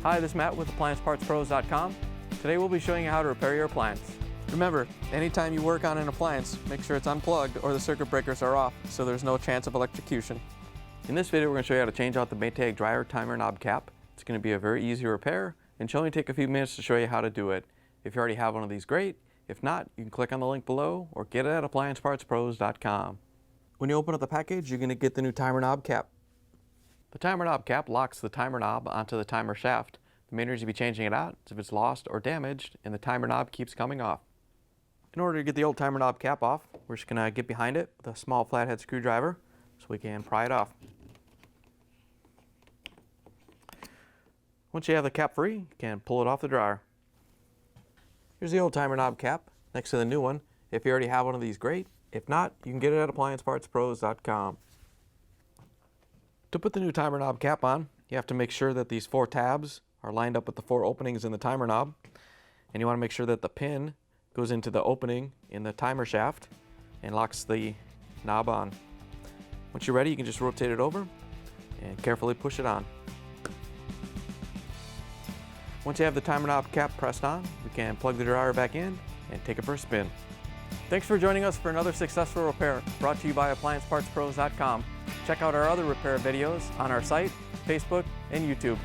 Hi, this is Matt with AppliancePartsPros.com. Today we'll be showing you how to repair your appliance. Remember, anytime you work on an appliance, make sure it's unplugged or the circuit breakers are off so there's no chance of electrocution. In this video we're going to show you how to change out the Maytag dryer timer knob cap. It's going to be a very easy repair and should only take a few minutes to show you how to do it. If you already have one of these, great. If not, you can click on the link below or get it at AppliancePartsPros.com. When you open up the package, you're going to get the new timer knob cap. The timer knob cap locks the timer knob onto the timer shaft. The main reason you'll be changing it out is if it's lost or damaged and the timer knob keeps coming off. In order to get the old timer knob cap off, we're just going to get behind it with a small flathead screwdriver so we can pry it off. Once you have the cap free, you can pull it off the dryer. Here's the old timer knob cap next to the new one. If you already have one of these, great. If not, you can get it at AppliancePartsPros.com. To put the new timer knob cap on, you have to make sure that these 4 tabs are lined up with the 4 openings in the timer knob. And you want to make sure that the pin goes into the opening in the timer shaft and locks the knob on. Once you're ready, you can just rotate it over and carefully push it on. Once you have the timer knob cap pressed on, you can plug the dryer back in and take it for a spin. Thanks for joining us for another successful repair brought to you by AppliancePartsPros.com. Check out our other repair videos on our site, Facebook, and YouTube.